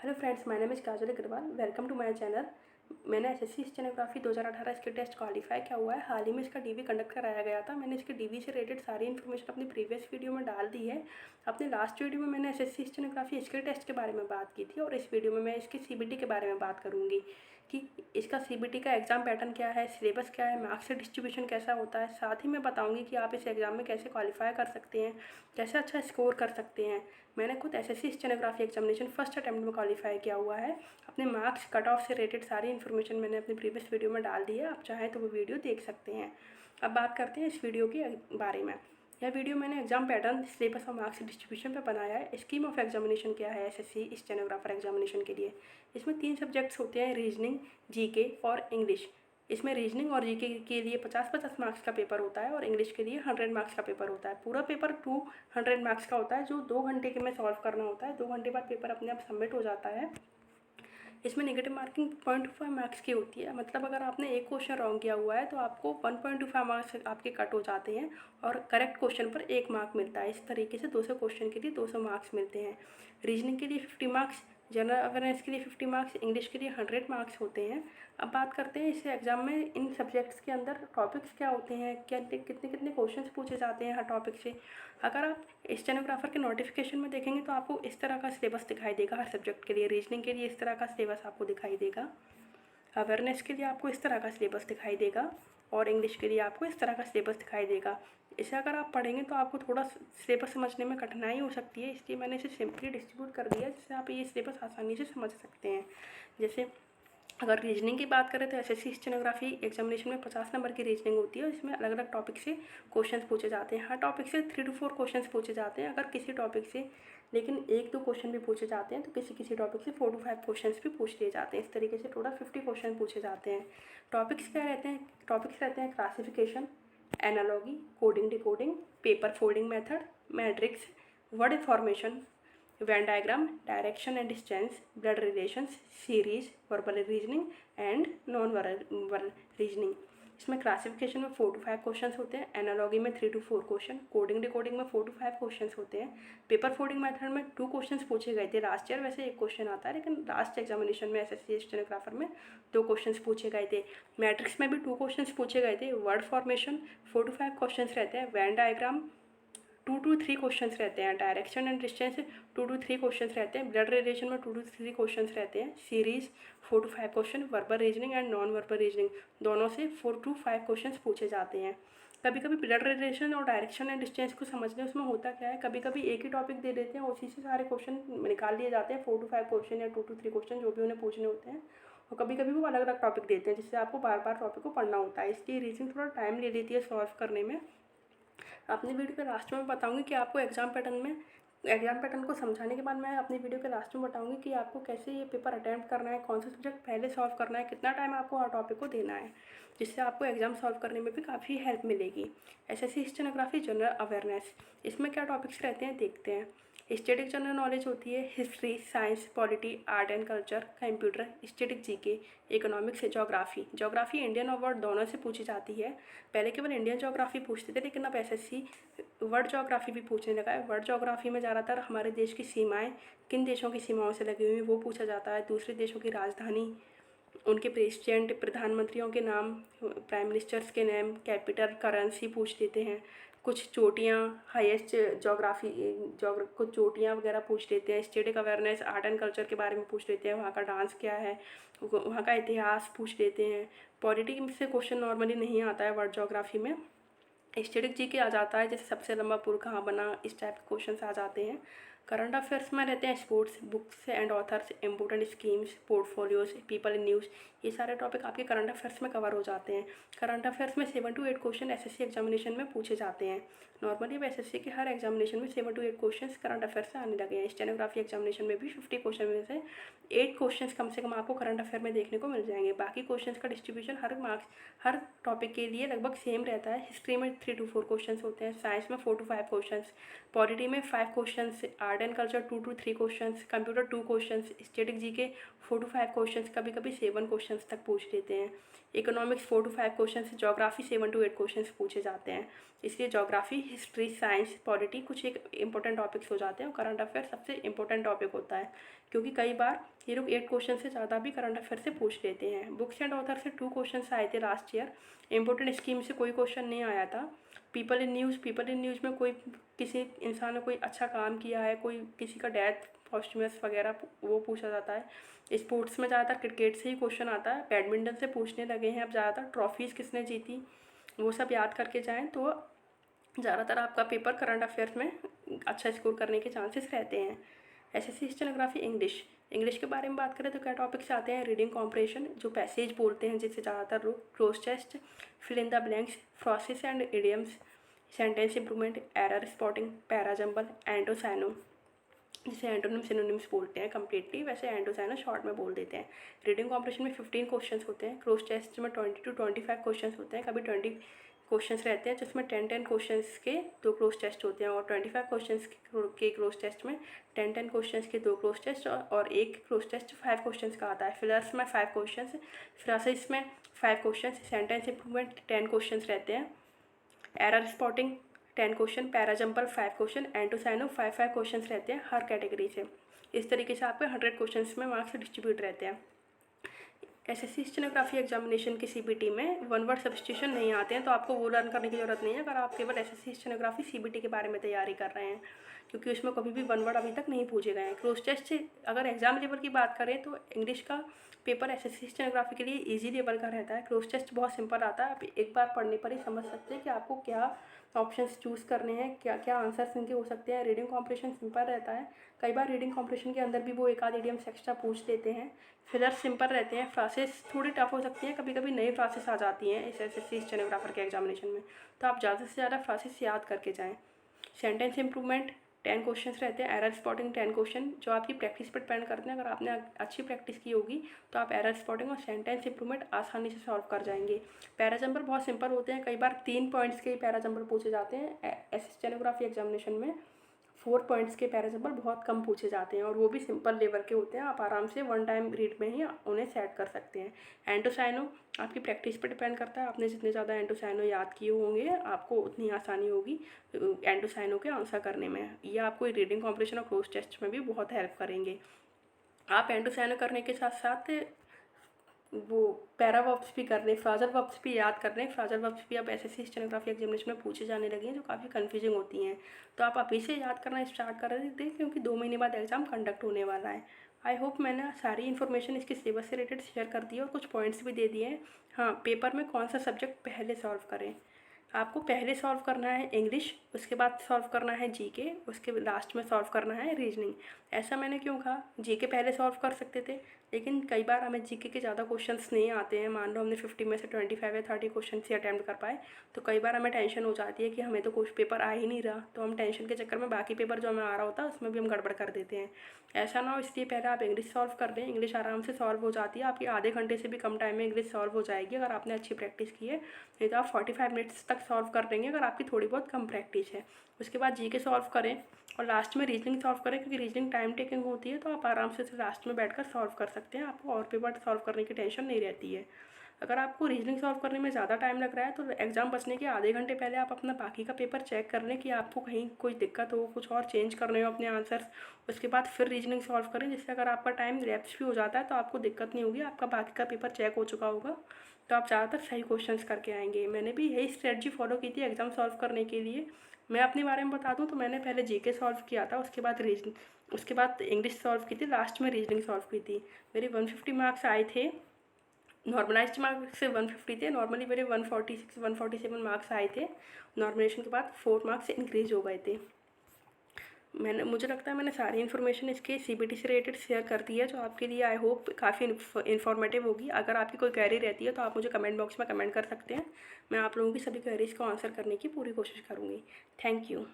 Hello friends, my name is Kajal Agarwal. Welcome to my channel. मैंने SSC stenography 2018 इसके test qualify किया हुआ है। हाल ही में इसका डीवी कंडक्ट कराया गया था। मैंने इसके डीवी से रिलेटेड सारी इन्फॉर्मेशन अपनी प्रीवियस वीडियो में डाल दी है। अपने लास्ट वीडियो में मैंने एसएससी स्टेनोग्राफी इसके टेस्ट के बारे में बात की थी और इस वीडियो में मैं इसके सीबीटी के बारे में बात करूँगी कि इसका सीबीटी का एग्ज़ाम पैटर्न क्या है, सिलेबस क्या है, मार्क्स डिस्ट्रीब्यूशन कैसा होता है। साथ ही मैं बताऊँगी कि आप इस एग्ज़ाम में कैसे क्वालिफाई कर सकते हैं, कैसे अच्छा स्कोर कर सकते हैं। मैंने खुद SSC stenography examination first attempt में क्वालिफाई किया हुआ है। अपने मार्क्स कट ऑफ से रिलेटेड सारी इन्फॉर्मेशन मैंने अपनी प्रीवियस वीडियो में डाल दी है। आप चाहें तो वो वीडियो देख सकते हैं। अब बात करते हैं इस वीडियो के बारे में। यह वीडियो मैंने एग्जाम पैटर्न, सिलेबस और मार्क्स डिस्ट्रीब्यूशन पे बनाया है। स्कीम ऑफ एग्जामिनेशन क्या है एसएससी स्टेनोग्राफर एग्जामिनेशन के लिए। इसमें 3 सब्जेक्ट्स होते हैं, रीजनिंग, जीके और इंग्लिश। इसमें रीजनिंग और जीके के लिए 50-50 मार्क्स का पेपर होता है और इंग्लिश के लिए 100 मार्क्स का पेपर होता है। पूरा पेपर 200 मार्क्स का होता है, जो 2 घंटे के में सॉल्व करना होता है। 2 घंटे बाद पेपर अपने आप सबमिट हो जाता है। इसमें नेगेटिव मार्किंग 0.5 मार्क्स की होती है। मतलब अगर आपने एक क्वेश्चन रॉन्ग किया हुआ है तो आपको 1.25 मार्क्स आपके कट हो जाते हैं और करेक्ट क्वेश्चन पर 1 मार्क मिलता है। इस तरीके से 200 क्वेश्चन के लिए 200 मार्क्स मिलते हैं। रीजनिंग के लिए 50 मार्क्स, जनरल अवेयरनेस के लिए 50 मार्क्स, इंग्लिश के लिए 100 मार्क्स होते हैं। अब बात करते हैं इस एग्ज़ाम में इन सब्जेक्ट्स के अंदर टॉपिक्स क्या होते हैं, क्या कितने कितने क्वेश्चंस पूछे जाते हैं हर टॉपिक से। अगर आप स्टेनोग्राफर के नोटिफिकेशन में देखेंगे तो आपको इस तरह का सिलेबस दिखाई देगा हर सब्जेक्ट के लिए। रीजनिंग के लिए इस तरह का सिलेबस आपको दिखाई देगा, अवेयरनेस के लिए आपको इस तरह का सिलेबस दिखाई देगा और इंग्लिश के लिए आपको इस तरह का सिलेबस दिखाई देगा। इसे अगर आप पढ़ेंगे तो आपको थोड़ा सिलेबस समझने में कठिनाई हो सकती है, इसलिए मैंने इसे सिंपली डिस्ट्रीब्यूट कर दिया जिससे आप ये सिलेबस आसानी से समझ सकते हैं। जैसे अगर रीजनिंग की बात करें तो एसएससी स्टेनोग्राफी एग्जामिनेशन में 50 नंबर की रीजनिंग होती है और इसमें अलग अलग टॉपिक से क्वेश्चंस पूछे जाते हैं। हर टॉपिक से 3 to 4 क्वेश्चंस पूछे जाते हैं। अगर किसी टॉपिक से लेकिन 1-2 क्वेश्चन भी पूछे जाते हैं तो किसी टॉपिक से 4 to 5 क्वेश्चंस भी पूछ लिए जाते हैं। इस तरीके से टोटल 50 क्वेश्चन पूछे जाते हैं। टॉपिक्स क्या रहते हैं? टॉपिक्स रहते हैं classification, analogy, coding decoding, paper folding method, matrix, word formation, Venn diagram, direction and distance, blood relations, series, verbal reasoning and non-verbal reasoning। इसमें क्लासिफिकेशन में 4 to 5 क्वेश्चंस होते हैं, एनालॉगी में 3 to 4 क्वेश्चन, कोडिंग डिकोडिंग में 4 to 5 questions होते हैं, paper folding method में 2 questions पूछे गए थे लास्ट ईयर। वैसे 1 क्वेश्चन आता है लेकिन लास्ट एग्जामिनेशन में एसएससी स्टेनोग्राफर में 2 क्वेश्चंस पूछे गए थे। मैट्रिक्स में भी 2 क्वेश्चंस पूछे गए थे। वर्ड फॉर्मेशन 4 to 5 क्वेश्चंस रहते हैं। वैन डायग्राम 2 to 3 क्वेश्चंस रहते हैं। Direction and distance 2 to 3 questions रहते हैं। ब्लड रिलेशन में 2 to 3 क्वेश्चंस रहते हैं। Series 4 to 5 question. Verbal reasoning and non verbal reasoning दोनों से 4 to 5 क्वेश्चंस पूछे जाते हैं। कभी कभी ब्लड रिलेशन और डायरेक्शन एंड डिस्टेंस को समझने उसमें होता क्या है, कभी कभी एक ही टॉपिक दे देते हैं, उसी से सारे क्वेश्चन निकाल लिए जाते हैं। 4 to 5 क्वेश्चन या 2 to 3 क्वेश्चन जो भी उन्हें पूछने होते हैं। और कभी कभी वो अलग अलग टॉपिक देते हैं जिससे आपको बार बार टॉपिक को पढ़ना होता है। इसलिए रीजनिंग थोड़ा टाइम ले लेती है सॉल्व करने में। अपनी वीडियो के लास्ट में बताऊंगी कि आपको एग्जाम पैटर्न को समझाने के बाद मैं अपनी वीडियो के लास्ट में बताऊंगी कि आपको कैसे ये पेपर अटैम्प्ट करना है, कौन सा सब्जेक्ट पहले सॉल्व करना है, कितना टाइम आपको हर टॉपिक को देना है, जिससे आपको एग्जाम सॉल्व करने में भी काफ़ी हेल्प मिलेगी। एसएससी स्टेनोग्राफी जनरल अवेयरनेस, इसमें क्या टॉपिक्स रहते हैं देखते हैं। स्टैटिक जनरल नॉलेज होती है, history, science, polity, art and culture, computer, static GK, economics, geography Indian और वर्ल्ड दोनों से पूछी जाती है। पहले केवल इंडियन ज्योग्राफी पूछते थे लेकिन अब एसएससी वर्ल्ड ज्योग्राफी भी पूछने लगा है। वर्ल्ड ज्योग्राफी में ज़्यादातर हमारे देश की सीमाएं किन देशों की सीमाओं से लगी हुई हैं वो पूछा जाता है। दूसरे देशों की राजधानी, उनके प्रेसिडेंट, प्रधानमंत्रियों के नाम, प्राइम मिनिस्टर्स के नाम, कैपिटल, करेंसी पूछ लेते हैं। कुछ चोटियाँ, हाईएस्ट कुछ चोटियाँ वगैरह पूछ लेते हैं। Static awareness, art and culture के बारे में पूछ लेते हैं, वहाँ का डांस क्या है, वहाँ का इतिहास पूछ लेते हैं। पॉलिटी से क्वेश्चन नॉर्मली नहीं आता है वर्ल्ड ज्योग्राफी में। स्टैटिक जीके आ जाता है, जैसे सबसे लंबा पुल कहाँ बना, इस टाइप के क्वेश्चन आ जाते हैं। करंट अफेयर्स में रहते हैं sports, books and authors, important schemes, portfolios, people in news. ये सारे टॉपिक आपके करंट अफेयर्स में कवर हो जाते हैं। करंट अफेयर्स में 7 to 8 क्वेश्चन एसएससी एग्जामिनेशन में पूछे जाते हैं। नॉर्मली अब एसएससी के हर एग्जामिनेशन में 7 to 8 क्वेश्चन करंट अफेयर्स से आने लगे हैं। स्टेनोग्राफी एग्जामिनेशन में भी 50 क्वेश्चन में से 8 क्वेश्चन कम से कम आपको करंट अफेयर में देखने को मिल जाएंगे। बाकी क्वेश्चन का डिस्ट्रीब्यूशन हर टॉपिक के लिए लगभग सेम रहता है। हिस्ट्री में 3 to 4 क्वेश्चन होते हैं, साइंस में 4 to 5 क्वेश्चन, पॉलिटी में 5 question, art and culture 2 to 3 question, computer 2 question, static GK 4 to 5 question, कभी कभी 7 क्वेश्चन तक पूछ लेते हैं। Economics 4 to 5 question, geography 7 to 8 question पूछे जाते हैं। इसलिए ज्योग्राफी, हिस्ट्री, साइंस, पॉलिटी कुछ एक इंपॉर्टेंट टॉपिक्स हो जाते हैं और करंट अफेयर सबसे इंपॉर्टेंट टॉपिक होता है, क्योंकि कई बार ये लोग 8 क्वेश्चन से ज़्यादा भी करंट अफेयर से पूछ लेते हैं। बुक्स एंड ऑथर से 2 क्वेश्चन आए थे लास्ट ईयर। इंपॉर्टेंट स्कीम से कोई क्वेश्चन नहीं आया था। पीपल इन न्यूज़ में कोई किसी इंसान ने कोई अच्छा काम किया है, कोई किसी का डेथ, पॉस्टमस वगैरह वो पूछा जाता है। स्पोर्ट्स में ज़्यादातर क्रिकेट से ही क्वेश्चन आता है, बैडमिंटन से पूछने लगे हैं अब ज़्यादातर, ट्रॉफीज़ किसने जीती वो सब याद करके जाएँ तो ज़्यादातर आपका पेपर करंट अफेयर्स में अच्छा स्कोर करने के चांसेस रहते हैं। एसएससी स्टेनोग्राफी इंग्लिश के बारे में बात करें तो क्या टॉपिक्स आते हैं, रीडिंग कॉम्प्रिहेंशन जो पैसेज बोलते हैं जिससे ज़्यादातर लोग, cloze test, fill in the blanks, phrases and idioms, sentence improvement, error spotting, parajumble, एंटोसाइनो जिसे एंटोनिम सिनोनिम्स बोलते हैं कम्प्लीटली, वैसे एंटोसाइनो शॉर्ट में बोल देते हैं। रीडिंग कॉम्प्रिहेंशन में 15 क्वेश्चंस होते हैं, क्लोज टेस्ट में 20 to 25 क्वेश्चंस होते हैं, कभी 20 क्वेश्चंस रहते हैं जिसमें 10 क्वेश्चंस के 2 क्लोज टेस्ट होते हैं और 25 क्वेश्चंस के क्लोज टेस्ट में 10 क्वेश्चंस के 2 क्लोज टेस्ट और एक क्लोज टेस्ट 5 क्वेश्चंस का आता है। फिलर्स में 5 क्वेश्चंस, फ्रासिस में 5 क्वेश्चंस, सेंटेंस इंप्रूवमेंट 10 क्वेश्चंस रहते हैं, error spotting 10 question, parajumble 5 question, एंटोसाइनो 5 क्वेश्चंस रहते हैं हर कैटेगरी से। इस तरीके से आपके 100 क्वेश्चंस में मार्क्स डिस्ट्रीब्यूट रहते हैं। एसएससी स्टेनोग्राफी एग्जामिनेशन की सीबीटी में 1 वर्ड सब्स्टिट्यूशन नहीं आते हैं, तो आपको वो लर्न करने की ज़रूरत नहीं है अगर आप केवल एसएससी स्टेनोग्राफी सीबीटी के बारे में तैयारी कर रहे हैं, क्योंकि उसमें कभी भी 1 वर्ड अभी तक नहीं पूछे गए हैं। क्लोज टेस्ट से अगर एग्जाम लेवल की बात करें तो इंग्लिश का पेपर एसएससी स्टेनोग्राफी के लिए ईजी लेवल का रहता है। क्लोज टेस्ट बहुत सिंपल आता है, आप एक बार पढ़ने पर ही समझ सकते हैं कि आपको क्या ऑप्शंस चूज़ करने हैं, क्या क्या आंसर्स इनके हो सकते हैं। रीडिंग कॉम्प्रिहेंशन सिंपल रहता है, कई बार रीडिंग कॉम्प्रिहेंशन के अंदर भी वो एक आध इडियम्स एक्स्ट्रा पूछ लेते हैं। फिलर सिंपल रहते हैं, फ्रासेस थोड़ी टफ हो सकती हैं, कभी कभी नई फ्रासेस आ जाती हैं इस एसएससी स्टेनोग्राफर के एग्जामिनेशन में, तो आप ज़्यादा से ज़्यादा फ्रासेस याद करके जाएँ। सेंटेंस इंप्रूवमेंट 10 क्वेश्चंस रहते हैं, एरर स्पॉटिंग 10 क्वेश्चन, जो आपकी प्रैक्टिस पर डिपेंड करते हैं। अगर आपने अच्छी प्रैक्टिस की होगी तो आप एरर स्पॉटिंग और सेंटेंस इंप्रूवमेंट आसानी से सॉल्व कर जाएंगे। पैराजम्बल बहुत सिंपल होते हैं, कई बार 3 पॉइंट्स के ही पैराजम्बल पूछे जाते हैं। एसएससी स्टेनोग्राफी एग्जामिनेशन में 4 पॉइंट्स के पैराजम्बल बहुत कम पूछे जाते हैं और वो भी सिंपल लेवल के होते हैं, आप आराम से 1 टाइम रीड में ही उन्हें सेट कर सकते हैं। एंटोसाइनो आपकी प्रैक्टिस पर डिपेंड करता है, आपने जितने ज़्यादा एंटोसाइनो याद किए होंगे आपको उतनी आसानी होगी एंटोसाइनो के आंसर करने में। ये आपको रीडिंग कॉम्प्रिहेंशन और क्लोज टेस्ट में भी बहुत हेल्प करेंगे। आप एंटोसाइनो करने के साथ साथ वो पैरा वर्ब्स भी कर रहे हैं, फ्राजल वर्ब्स भी याद कर रहे हैं। फ्राजल वर्ब्स भी अब एसएससी स्टेनोग्राफी एग्जामिनेशन में पूछे जाने लगे हैं, जो काफ़ी कंफ्यूजिंग होती हैं, तो आप अभी से याद करना स्टार्ट कर रहे थे क्योंकि 2 महीने बाद एग्ज़ाम कंडक्ट होने वाला है। आई होप मैंने सारी इन्फॉर्मेशन इसके सिलेबस से रिलेटेड शेयर कर दी है और कुछ पॉइंट्स भी दे दिए हैं। हाँ, पेपर में कौन सा सब्जेक्ट पहले सॉल्व करें, आपको पहले सॉल्व करना है इंग्लिश, उसके बाद सॉल्व करना है जीके, उसके लास्ट में सॉल्व करना है रीजनिंग। ऐसा मैंने क्यों कहा, जीके पहले सॉल्व कर सकते थे, लेकिन कई बार हमें जीके के ज़्यादा क्वेश्चंस नहीं आते हैं। मान लो हमने 50 में से 25 या 30 क्वेश्चन ही अटैम्प्ट कर पाए, तो कई बार हमें टेंशन हो जाती है कि हमें तो कुछ पेपर आ ही नहीं रहा, तो हम टेंशन के चक्कर में बाकी पेपर जो हमें आ रहा होता है उसमें भी हम गड़बड़ कर देते हैं। ऐसा ना हो, इसलिए पहले आप इंग्लिश सॉल्व कर दें। इंग्लिश आराम से सॉल्व हो जाती है, आपकी आधे घंटे से भी कम टाइम में इंग्लिश सॉल्व हो जाएगी अगर आपने अच्छी प्रैक्टिस की है। नहीं तो आप 45 मिनट्स तक सॉल्व कर देंगे अगर आपकी थोड़ी बहुत कम प्रैक्टिस है। उसके बाद जीके सॉल्व करें और लास्ट में रीजनिंग सॉल्व करें, क्योंकि रीजनिंग टाइम टेकिंग होती है, तो आप आराम से लास्ट में बैठकर सॉल्व कर सकते हैं, आपको और पेपर सॉल्व करने की टेंशन नहीं रहती है। अगर आपको रीजनिंग सॉल्व करने में ज़्यादा टाइम लग रहा है तो एग्ज़ाम बचने के आधे घंटे पहले आप अपना बाकी का पेपर चेक कर लें कि आपको कहीं कोई दिक्कत हो, कुछ और चेंज करने हो अपने आंसर्स। उसके बाद फिर रीजनिंग सॉल्व करें, जिससे अगर आपका टाइम लैप्स भी हो जाता है तो आपको दिक्कत नहीं होगी, आपका बाकी का पेपर चेक हो चुका होगा, तो आप ज़्यादातर सही क्वेश्चंस करके आएंगे। मैंने भी यही स्ट्रेटजी फॉलो की थी एग्ज़ाम सॉल्व करने के लिए। मैं अपने बारे में बता दूं तो मैंने पहले जीके सॉल्व किया था, उसके बाद इंग्लिश सॉल्व की थी, लास्ट में रीजनिंग सॉल्व की थी। मेरे 150 मार्क्स आए थे, नॉर्मलाइज्ड मार्क्स से 150 थे, नॉर्मली मेरे 146 147 मार्क्स आए थे। नॉर्मलाइजेशन के बाद 4 मार्क्स इंक्रीज हो गए थे। मुझे लगता है मैंने सारी इन्फॉर्मेशन इसके सीबीटी से रिलेटेड शेयर कर दी है, जो आपके लिए आई होप काफ़ी इन्फॉर्मेटिव होगी। अगर आपकी कोई क्वेरी रहती है तो आप मुझे कमेंट बॉक्स में कमेंट कर सकते हैं, मैं आप लोगों की सभी क्वेरीज़ को आंसर करने की पूरी कोशिश करूँगी। Thank you.